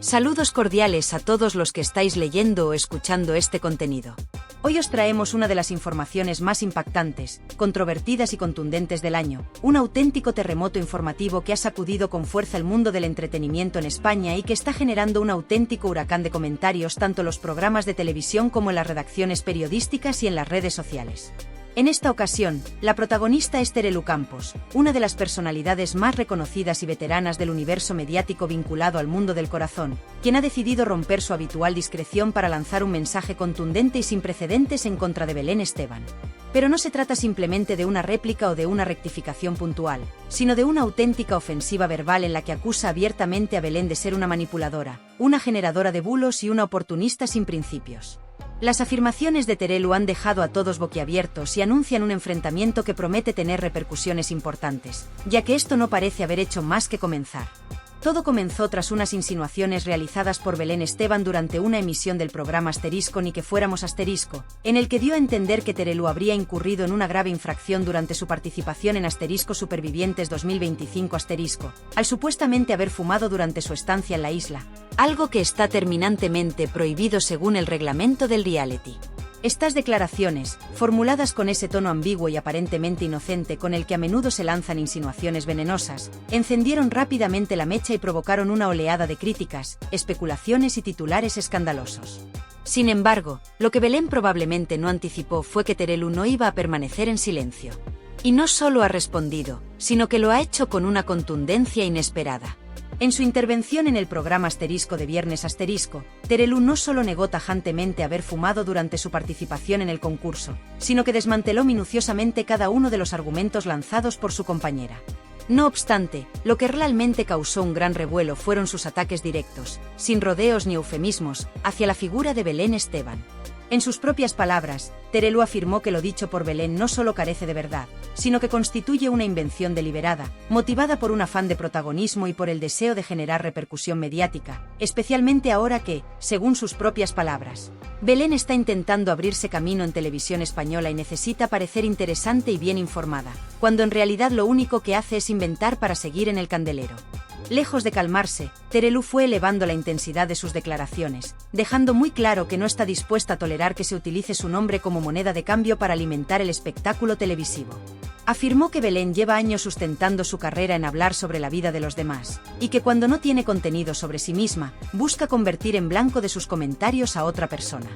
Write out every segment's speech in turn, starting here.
Saludos cordiales a todos los que estáis leyendo o escuchando este contenido. Hoy os traemos una de las informaciones más impactantes, controvertidas y contundentes del año, un auténtico terremoto informativo que ha sacudido con fuerza el mundo del entretenimiento en España y que está generando un auténtico huracán de comentarios tanto en los programas de televisión como en las redacciones periodísticas y en las redes sociales. En esta ocasión, la protagonista es Terelu Campos, una de las personalidades más reconocidas y veteranas del universo mediático vinculado al mundo del corazón, quien ha decidido romper su habitual discreción para lanzar un mensaje contundente y sin precedentes en contra de Belén Esteban. Pero no se trata simplemente de una réplica o de una rectificación puntual, sino de una auténtica ofensiva verbal en la que acusa abiertamente a Belén de ser una manipuladora, una generadora de bulos y una oportunista sin principios. Las afirmaciones de Terelu han dejado a todos boquiabiertos y anuncian un enfrentamiento que promete tener repercusiones importantes, ya que esto no parece haber hecho más que comenzar. Todo comenzó tras unas insinuaciones realizadas por Belén Esteban durante una emisión del programa Asterisco Ni que fuéramos Asterisco, en el que dio a entender que Terelu habría incurrido en una grave infracción durante su participación en Asterisco Supervivientes 2025 Asterisco, al supuestamente haber fumado durante su estancia en la isla, algo que está terminantemente prohibido según el reglamento del reality. Estas declaraciones, formuladas con ese tono ambiguo y aparentemente inocente con el que a menudo se lanzan insinuaciones venenosas, encendieron rápidamente la mecha y provocaron una oleada de críticas, especulaciones y titulares escandalosos. Sin embargo, lo que Belén probablemente no anticipó fue que Terelu no iba a permanecer en silencio. Y no solo ha respondido, sino que lo ha hecho con una contundencia inesperada. En su intervención en el programa Asterisco de Viernes Asterisco, Terelu no solo negó tajantemente haber fumado durante su participación en el concurso, sino que desmanteló minuciosamente cada uno de los argumentos lanzados por su compañera. No obstante, lo que realmente causó un gran revuelo fueron sus ataques directos, sin rodeos ni eufemismos, hacia la figura de Belén Esteban. En sus propias palabras, Terelu afirmó que lo dicho por Belén no solo carece de verdad, sino que constituye una invención deliberada, motivada por un afán de protagonismo y por el deseo de generar repercusión mediática, especialmente ahora que, según sus propias palabras, Belén está intentando abrirse camino en televisión española y necesita parecer interesante y bien informada, cuando en realidad lo único que hace es inventar para seguir en el candelero. Lejos de calmarse, Terelu fue elevando la intensidad de sus declaraciones, dejando muy claro que no está dispuesta a tolerar que se utilice su nombre como moneda de cambio para alimentar el espectáculo televisivo. Afirmó que Belén lleva años sustentando su carrera en hablar sobre la vida de los demás, y que cuando no tiene contenido sobre sí misma, busca convertir en blanco de sus comentarios a otra persona.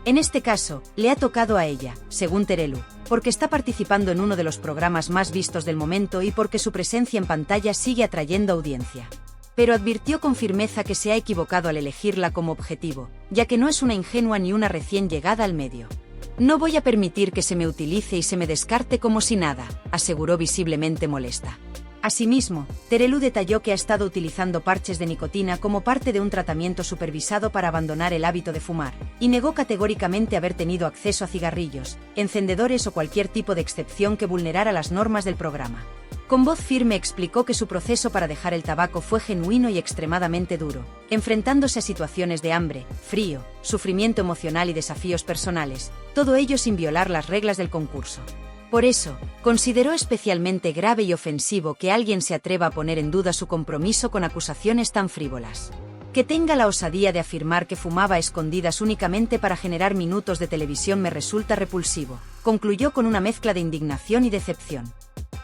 En este caso, le ha tocado a ella, según Terelu, porque está participando en uno de los programas más vistos del momento y porque su presencia en pantalla sigue atrayendo audiencia. Pero advirtió con firmeza que se ha equivocado al elegirla como objetivo, ya que no es una ingenua ni una recién llegada al medio. No voy a permitir que se me utilice y se me descarte como si nada, aseguró visiblemente molesta. Asimismo, Terelu detalló que ha estado utilizando parches de nicotina como parte de un tratamiento supervisado para abandonar el hábito de fumar, y negó categóricamente haber tenido acceso a cigarrillos, encendedores o cualquier tipo de excepción que vulnerara las normas del programa. Con voz firme explicó que su proceso para dejar el tabaco fue genuino y extremadamente duro, enfrentándose a situaciones de hambre, frío, sufrimiento emocional y desafíos personales, todo ello sin violar las reglas del concurso. Por eso, consideró especialmente grave y ofensivo que alguien se atreva a poner en duda su compromiso con acusaciones tan frívolas. Que tenga la osadía de afirmar que fumaba a escondidas únicamente para generar minutos de televisión me resulta repulsivo, concluyó con una mezcla de indignación y decepción.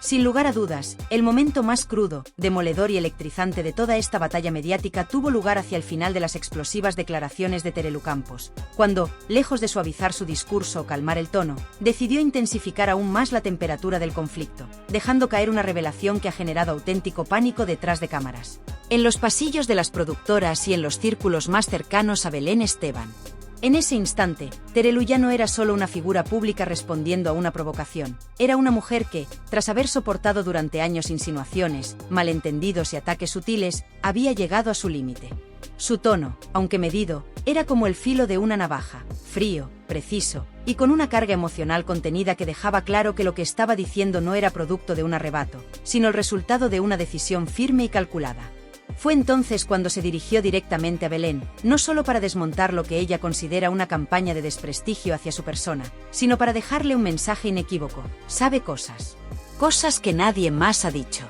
Sin lugar a dudas, el momento más crudo, demoledor y electrizante de toda esta batalla mediática tuvo lugar hacia el final de las explosivas declaraciones de Terelu Campos, cuando, lejos de suavizar su discurso o calmar el tono, decidió intensificar aún más la temperatura del conflicto, dejando caer una revelación que ha generado auténtico pánico detrás de cámaras, en los pasillos de las productoras y en los círculos más cercanos a Belén Esteban. En ese instante, Terelu ya no era solo una figura pública respondiendo a una provocación, era una mujer que, tras haber soportado durante años insinuaciones, malentendidos y ataques sutiles, había llegado a su límite. Su tono, aunque medido, era como el filo de una navaja, frío, preciso, y con una carga emocional contenida que dejaba claro que lo que estaba diciendo no era producto de un arrebato, sino el resultado de una decisión firme y calculada. Fue entonces cuando se dirigió directamente a Belén, no solo para desmontar lo que ella considera una campaña de desprestigio hacia su persona, sino para dejarle un mensaje inequívoco: sabe cosas. Cosas que nadie más ha dicho.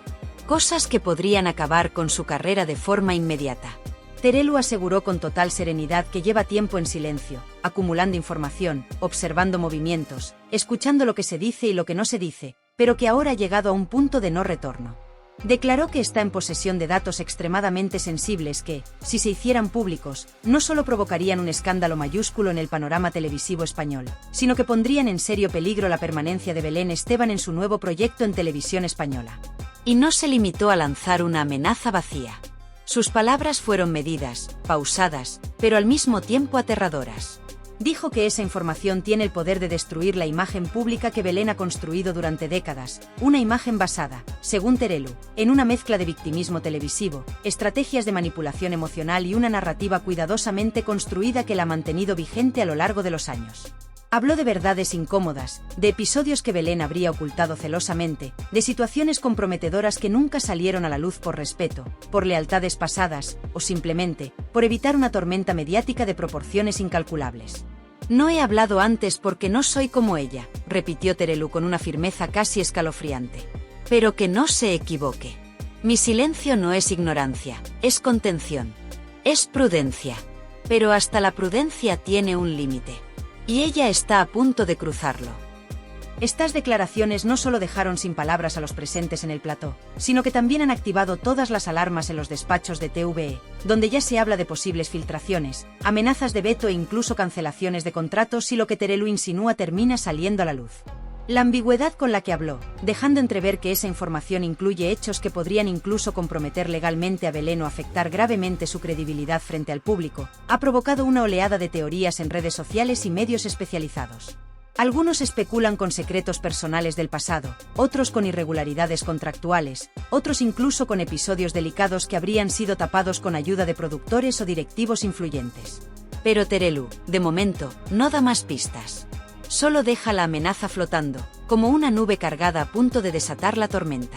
Cosas que podrían acabar con su carrera de forma inmediata. Terelu aseguró con total serenidad que lleva tiempo en silencio, acumulando información, observando movimientos, escuchando lo que se dice y lo que no se dice, pero que ahora ha llegado a un punto de no retorno. Declaró que está en posesión de datos extremadamente sensibles que, si se hicieran públicos, no solo provocarían un escándalo mayúsculo en el panorama televisivo español, sino que pondrían en serio peligro la permanencia de Belén Esteban en su nuevo proyecto en televisión española. Y no se limitó a lanzar una amenaza vacía. Sus palabras fueron medidas, pausadas, pero al mismo tiempo aterradoras. Dijo que esa información tiene el poder de destruir la imagen pública que Belén ha construido durante décadas, una imagen basada, según Terelu, en una mezcla de victimismo televisivo, estrategias de manipulación emocional y una narrativa cuidadosamente construida que la ha mantenido vigente a lo largo de los años. Habló de verdades incómodas, de episodios que Belén habría ocultado celosamente, de situaciones comprometedoras que nunca salieron a la luz por respeto, por lealtades pasadas, o simplemente, por evitar una tormenta mediática de proporciones incalculables. No he hablado antes porque no soy como ella, repitió Terelu con una firmeza casi escalofriante. Pero que no se equivoque. Mi silencio no es ignorancia, es contención. Es prudencia. Pero hasta la prudencia tiene un límite. Y ella está a punto de cruzarlo. Estas declaraciones no solo dejaron sin palabras a los presentes en el plató, sino que también han activado todas las alarmas en los despachos de TVE, donde ya se habla de posibles filtraciones, amenazas de veto e incluso cancelaciones de contratos si lo que Terelu insinúa termina saliendo a la luz. La ambigüedad con la que habló, dejando entrever que esa información incluye hechos que podrían incluso comprometer legalmente a Belén o afectar gravemente su credibilidad frente al público, ha provocado una oleada de teorías en redes sociales y medios especializados. Algunos especulan con secretos personales del pasado, otros con irregularidades contractuales, otros incluso con episodios delicados que habrían sido tapados con ayuda de productores o directivos influyentes. Pero Terelu, de momento, no da más pistas. Solo deja la amenaza flotando, como una nube cargada a punto de desatar la tormenta.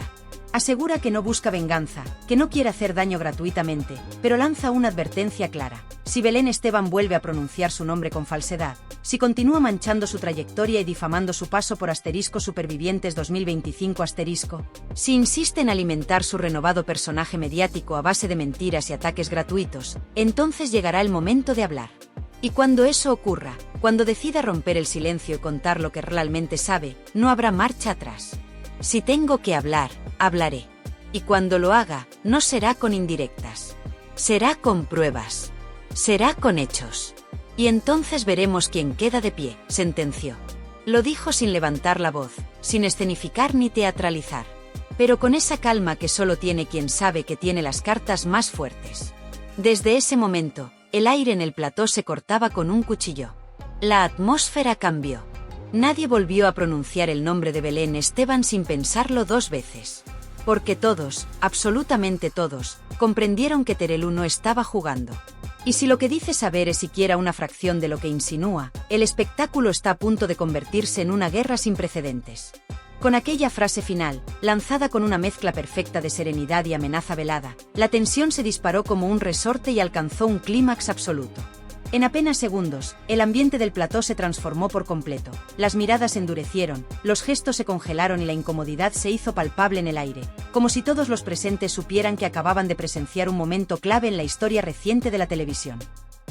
Asegura que no busca venganza, que no quiere hacer daño gratuitamente, pero lanza una advertencia clara. Si Belén Esteban vuelve a pronunciar su nombre con falsedad, si continúa manchando su trayectoria y difamando su paso por *Supervivientes 2025 *, si insiste en alimentar su renovado personaje mediático a base de mentiras y ataques gratuitos, entonces llegará el momento de hablar. Y cuando eso ocurra, cuando decida romper el silencio y contar lo que realmente sabe, no habrá marcha atrás. Si tengo que hablar, hablaré. Y cuando lo haga, no será con indirectas. Será con pruebas. Será con hechos. Y entonces veremos quién queda de pie, sentenció. Lo dijo sin levantar la voz, sin escenificar ni teatralizar. Pero con esa calma que solo tiene quien sabe que tiene las cartas más fuertes. Desde ese momento, el aire en el plató se cortaba con un cuchillo. La atmósfera cambió. Nadie volvió a pronunciar el nombre de Belén Esteban sin pensarlo dos veces. Porque todos, absolutamente todos, comprendieron que Terelu no estaba jugando. Y si lo que dice saber es siquiera una fracción de lo que insinúa, el espectáculo está a punto de convertirse en una guerra sin precedentes. Con aquella frase final, lanzada con una mezcla perfecta de serenidad y amenaza velada, la tensión se disparó como un resorte y alcanzó un clímax absoluto. En apenas segundos, el ambiente del plató se transformó por completo, las miradas se endurecieron, los gestos se congelaron y la incomodidad se hizo palpable en el aire, como si todos los presentes supieran que acababan de presenciar un momento clave en la historia reciente de la televisión.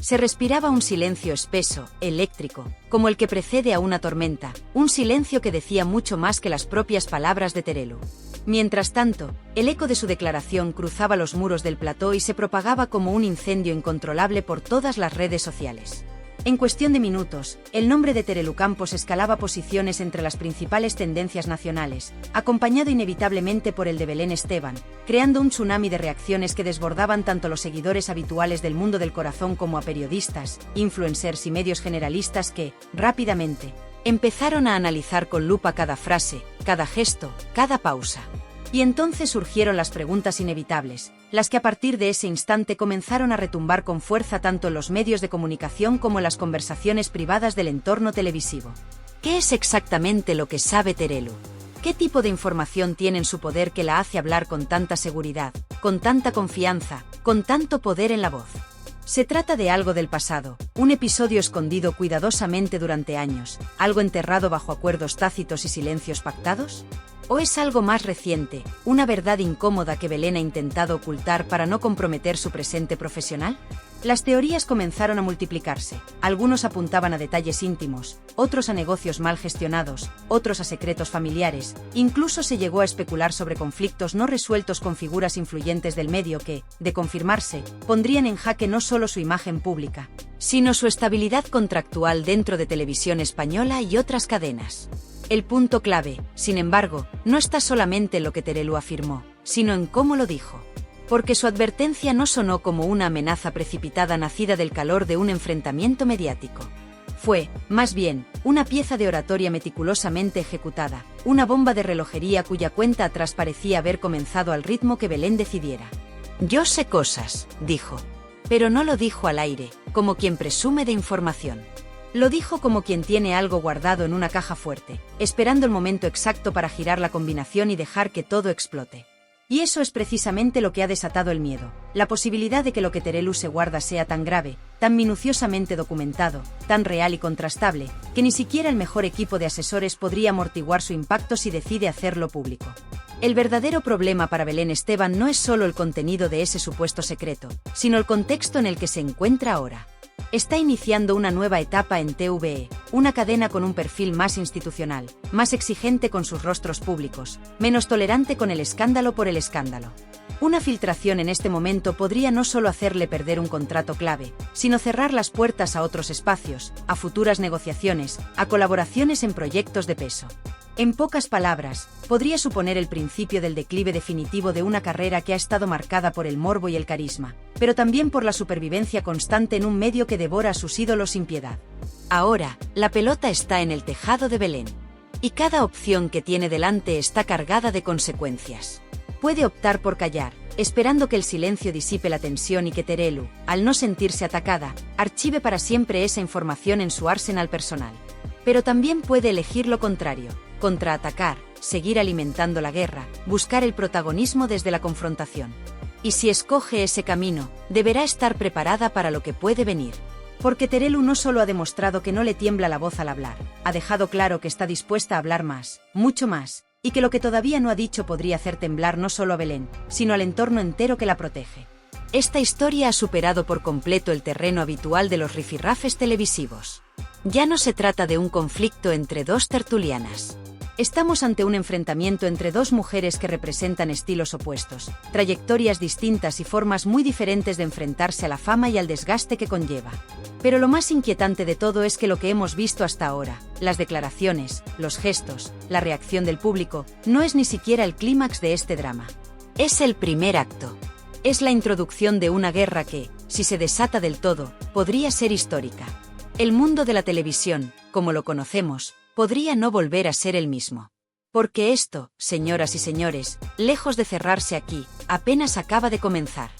Se respiraba un silencio espeso, eléctrico, como el que precede a una tormenta, un silencio que decía mucho más que las propias palabras de Terelu. Mientras tanto, el eco de su declaración cruzaba los muros del plató y se propagaba como un incendio incontrolable por todas las redes sociales. En cuestión de minutos, el nombre de Terelu Campos escalaba posiciones entre las principales tendencias nacionales, acompañado inevitablemente por el de Belén Esteban, creando un tsunami de reacciones que desbordaban tanto los seguidores habituales del mundo del corazón como a periodistas, influencers y medios generalistas que, rápidamente, empezaron a analizar con lupa cada frase, cada gesto, cada pausa. Y entonces surgieron las preguntas inevitables, las que a partir de ese instante comenzaron a retumbar con fuerza tanto en los medios de comunicación como en las conversaciones privadas del entorno televisivo. ¿Qué es exactamente lo que sabe Terelu? ¿Qué tipo de información tiene en su poder que la hace hablar con tanta seguridad, con tanta confianza, con tanto poder en la voz? ¿Se trata de algo del pasado, un episodio escondido cuidadosamente durante años, algo enterrado bajo acuerdos tácitos y silencios pactados? ¿O es algo más reciente, una verdad incómoda que Belén ha intentado ocultar para no comprometer su presente profesional? Las teorías comenzaron a multiplicarse. Algunos apuntaban a detalles íntimos, otros a negocios mal gestionados, otros a secretos familiares. Incluso se llegó a especular sobre conflictos no resueltos con figuras influyentes del medio que, de confirmarse, pondrían en jaque no solo su imagen pública, sino su estabilidad contractual dentro de Televisión Española y otras cadenas. El punto clave, sin embargo, no está solamente en lo que Terelu afirmó, sino en cómo lo dijo. Porque su advertencia no sonó como una amenaza precipitada nacida del calor de un enfrentamiento mediático. Fue, más bien, una pieza de oratoria meticulosamente ejecutada, una bomba de relojería cuya cuenta atrás parecía haber comenzado al ritmo que Belén decidiera. «Yo sé cosas», dijo. Pero no lo dijo al aire, como quien presume de información. Lo dijo como quien tiene algo guardado en una caja fuerte, esperando el momento exacto para girar la combinación y dejar que todo explote. Y eso es precisamente lo que ha desatado el miedo, la posibilidad de que lo que Terelu se guarda sea tan grave, tan minuciosamente documentado, tan real y contrastable, que ni siquiera el mejor equipo de asesores podría amortiguar su impacto si decide hacerlo público. El verdadero problema para Belén Esteban no es solo el contenido de ese supuesto secreto, sino el contexto en el que se encuentra ahora. Está iniciando una nueva etapa en TVE, una cadena con un perfil más institucional, más exigente con sus rostros públicos, menos tolerante con el escándalo por el escándalo. Una filtración en este momento podría no solo hacerle perder un contrato clave, sino cerrar las puertas a otros espacios, a futuras negociaciones, a colaboraciones en proyectos de peso. En pocas palabras, podría suponer el principio del declive definitivo de una carrera que ha estado marcada por el morbo y el carisma, pero también por la supervivencia constante en un medio que devora a sus ídolos sin piedad. Ahora, la pelota está en el tejado de Belén. Y cada opción que tiene delante está cargada de consecuencias. Puede optar por callar, esperando que el silencio disipe la tensión y que Terelu, al no sentirse atacada, archive para siempre esa información en su arsenal personal. Pero también puede elegir lo contrario, contraatacar, seguir alimentando la guerra, buscar el protagonismo desde la confrontación. Y si escoge ese camino, deberá estar preparada para lo que puede venir. Porque Terelu no solo ha demostrado que no le tiembla la voz al hablar, ha dejado claro que está dispuesta a hablar más, mucho más, y que lo que todavía no ha dicho podría hacer temblar no solo a Belén, sino al entorno entero que la protege. Esta historia ha superado por completo el terreno habitual de los rifirrafes televisivos. Ya no se trata de un conflicto entre dos tertulianas. Estamos ante un enfrentamiento entre dos mujeres que representan estilos opuestos, trayectorias distintas y formas muy diferentes de enfrentarse a la fama y al desgaste que conlleva. Pero lo más inquietante de todo es que lo que hemos visto hasta ahora, las declaraciones, los gestos, la reacción del público, no es ni siquiera el clímax de este drama. Es el primer acto. Es la introducción de una guerra que, si se desata del todo, podría ser histórica. El mundo de la televisión, como lo conocemos, podría no volver a ser el mismo. Porque esto, señoras y señores, lejos de cerrarse aquí, apenas acaba de comenzar.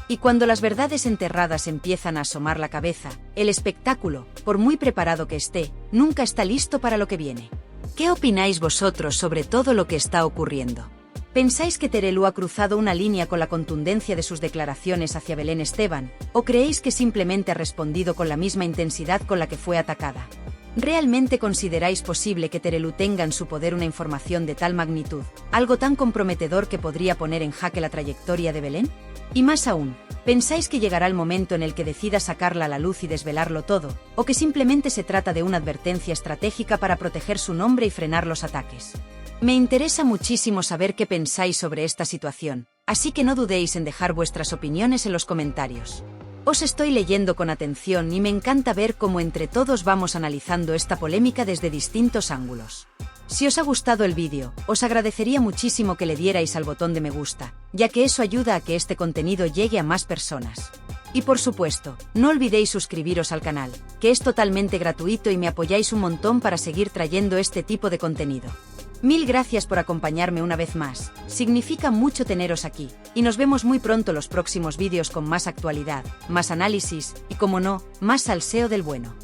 Y cuando las verdades enterradas empiezan a asomar la cabeza, el espectáculo, por muy preparado que esté, nunca está listo para lo que viene. ¿Qué opináis vosotros sobre todo lo que está ocurriendo? ¿Pensáis que Terelu ha cruzado una línea con la contundencia de sus declaraciones hacia Belén Esteban, o creéis que simplemente ha respondido con la misma intensidad con la que fue atacada? ¿Realmente consideráis posible que Terelu tenga en su poder una información de tal magnitud, algo tan comprometedor que podría poner en jaque la trayectoria de Belén? Y más aún, ¿pensáis que llegará el momento en el que decida sacarla a la luz y desvelarlo todo, o que simplemente se trata de una advertencia estratégica para proteger su nombre y frenar los ataques? Me interesa muchísimo saber qué pensáis sobre esta situación, así que no dudéis en dejar vuestras opiniones en los comentarios. Os estoy leyendo con atención y me encanta ver cómo entre todos vamos analizando esta polémica desde distintos ángulos. Si os ha gustado el vídeo, os agradecería muchísimo que le dierais al botón de me gusta, ya que eso ayuda a que este contenido llegue a más personas. Y por supuesto, no olvidéis suscribiros al canal, que es totalmente gratuito y me apoyáis un montón para seguir trayendo este tipo de contenido. Mil gracias por acompañarme una vez más, significa mucho teneros aquí, y nos vemos muy pronto los próximos vídeos con más actualidad, más análisis y, como no, más salseo del bueno.